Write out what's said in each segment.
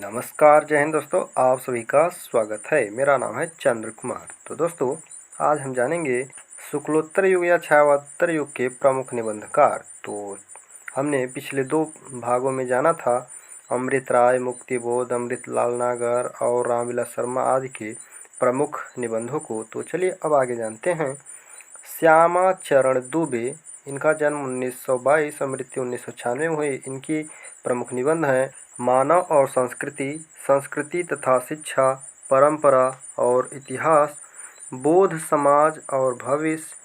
नमस्कार, जय हिंद दोस्तों। आप सभी का स्वागत है। मेरा नाम है चंद्र कुमार। तो दोस्तों, आज हम जानेंगे शुक्लोत्तर युग या छायावत्तर युग के प्रमुख निबंधकार। तो हमने पिछले दो भागों में जाना था अमृत राय, मुक्तिबोध, अमृतलाल नागर और रामविलास शर्मा आदि के प्रमुख निबंधों को। तो चलिए अब आगे जानते हैं। श्यामा चरण दुबे, इनका जन्म 1922 और मृत्यु 1996 में हुई। इनकी प्रमुख निबंध हैं मानव और संस्कृति, संस्कृति तथा शिक्षा, परंपरा और इतिहास, बोध समाज और भविष्य,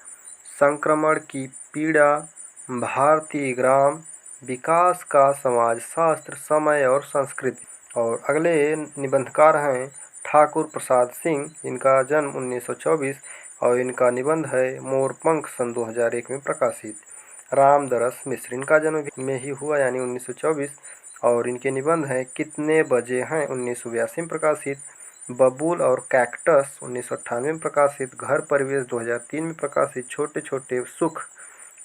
संक्रमण की पीड़ा, भारतीय ग्राम, विकास का समाजशास्त्र, समय और संस्कृति। और अगले निबंधकार हैं ठाकुर प्रसाद सिंह। इनका जन्म 1924 और इनका निबंध है मोरपंख, सन 2001 में प्रकाशित। रामदरस मिश्र, इनका जन्म में ही हुआ यानी 1924 और इनके निबंध हैं कितने बजे हैं, 1982 में प्रकाशित। बबूल और कैक्टस, 1998 में प्रकाशित। घर परिवेश, 2003 में प्रकाशित। छोटे छोटे सुख,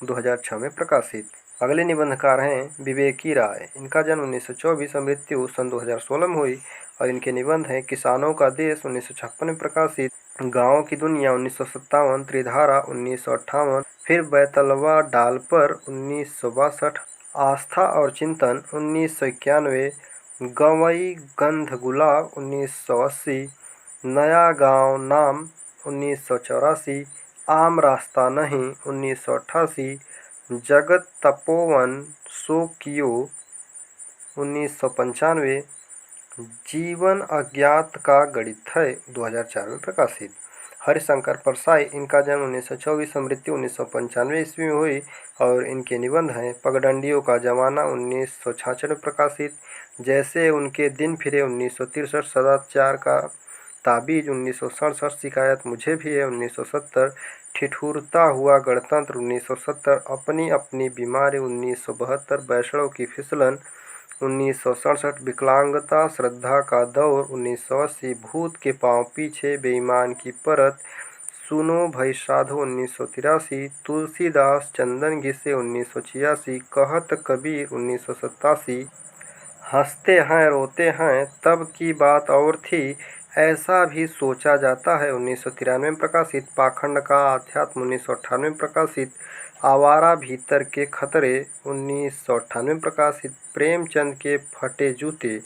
2006 में प्रकाशित। अगले निबंधकार हैं विवेकी राय। इनका जन्म 1924 और मृत्यु सन 2016 में हुई और इनके निबंध हैं किसानों का देश, 1956 में प्रकाशित। गाँव की दुनिया, 1957। त्रिधारा, 1958। फिर बैतलवा डाल पर, 1962। आस्था और चिंतन, 1991। गवई गंध गुलाब, 1980। नया गांव नाम, 1984। आम रास्ता नहीं, 1988। जगत तपोवन सो कियो, 1995। जीवन अज्ञात का गणित है, 2004 में प्रकाशित। हरिशंकर परसाई, इनका जन्म 1924 और मृत्यु 1995 ईस्वी में हुई और इनके निबंध हैं पगडंडियों का जमाना, 1966 में प्रकाशित। जैसे उनके दिन फिरे, 1963। सदाचार का ताबीज, 1967। शिकायत मुझे भी है, 1970। ठिठुरता हुआ गणतंत्र, 1970। अपनी अपनी बीमारी, 1972। वैष्णव की फिसलन, 1967। विकलांगता श्रद्धा का दौर, 1980। भूत के पांव पीछे, बेईमान की परत, सुनो भई साधो, 1983। तुलसीदास चंदन घिसे, 1986। कहत कबीर, 1987। हंसते हैं रोते हैं तब की बात और थी, ऐसा भी सोचा जाता है, 1993 में प्रकाशित। पाखंड का अध्यात्म, 1998 में प्रकाशित। आवारा भीतर के खतरे, 1998 में प्रकाशित। प्रेमचंद के फटे जूते।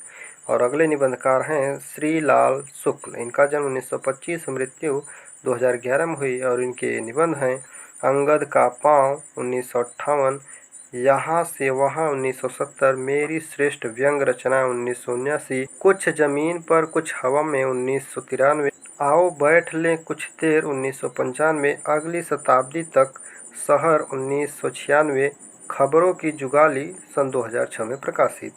और अगले निबंधकार हैं श्रीलाल शुक्ल। इनका जन्म 1925, मृत्यु 2011 में हुई और इनके निबंध हैं अंगद का पाँव, 1958। यहाँ से वहाँ, 1970। मेरी श्रेष्ठ व्यंग रचना, 1979। कुछ जमीन पर कुछ हवा में, 1993। आओ बैठ लें कुछ देर, 1995। अगली शताब्दी तक शहर, 1996। खबरों की जुगाली, सन 2006 में प्रकाशित।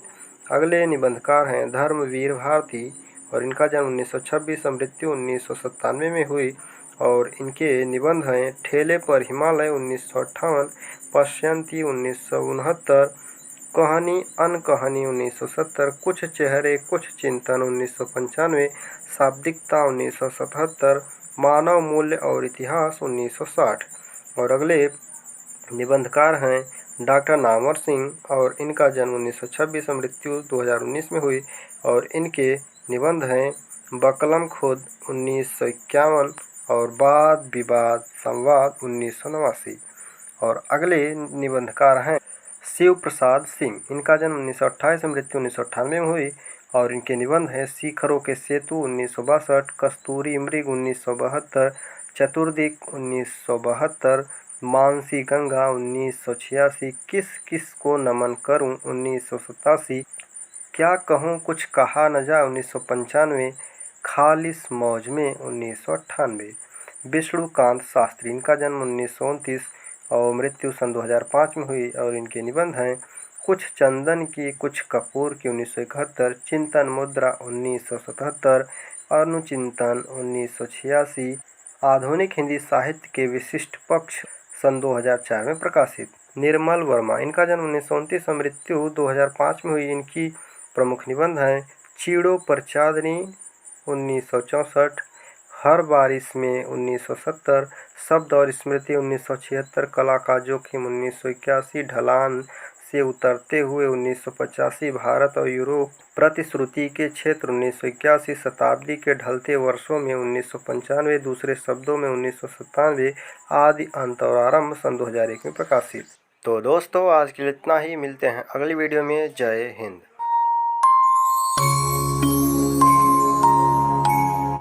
अगले निबंधकार हैं धर्मवीर भारती और इनका जन्म 1926 और मृत्यु 1997 में हुई और इनके निबंध हैं ठेले पर हिमालय, 1958। पश्यंती, 1969। कहानी अनकहानी, 1970। कुछ चेहरे कुछ चिंतन, 1995। शाब्दिकता, 1977। मानव मूल्य और इतिहास, 1960। और अगले निबंधकार हैं डॉक्टर नामवर सिंह और इनका जन्म 1926 और मृत्यु 2019 में हुई और इनके निबंध हैं बकलम खुद, 1951 और वाद विवाद संवाद, 1989। और अगले निबंधकार हैं शिव प्रसाद सिंह। इनका जन्म 1928 और मृत्यु 1998 में हुई और इनके निबंध हैं शिखरों के सेतु, 1962। कस्तूरी मृग, 1972। चतुर्दिक, 1972। मानसी गंगा, 1986। किस किस को नमन करूं, 1987। क्या कहूं कुछ कहा न जाए, 1995। खालिस मौज में, 1998। विष्णुकांत शास्त्री, इनका जन्म 1929 और मृत्यु सन 2005 में हुई और इनके निबंध हैं कुछ चंदन की कुछ कपूर की, 1971। चिंतन मुद्रा, 1977। अनुचिंतन, 1986। आधुनिक हिंदी साहित्य के विशिष्ट पक्ष, सन 2004 में प्रकाशित। निर्मल वर्मा, इनका जन्म 1929 और मृत्यु 2005 में हुई। इनकी प्रमुख निबंध हैं चीड़ों पर चांदनी, 1964। हर बारिश में 1970, शब्द और स्मृति 1976, कला का जोखिम 1981, ढलान से उतरते हुए 1985, भारत और यूरोप, प्रतिश्रुति के क्षेत्र 1981, शताब्दी के ढलते वर्षों में 1995, दूसरे शब्दों में 1997, आदि अंत और आरंभ सन 2001 में प्रकाशित। तो दोस्तों आज के लिए इतना ही, मिलते हैं अगली वीडियो में। जय हिंद।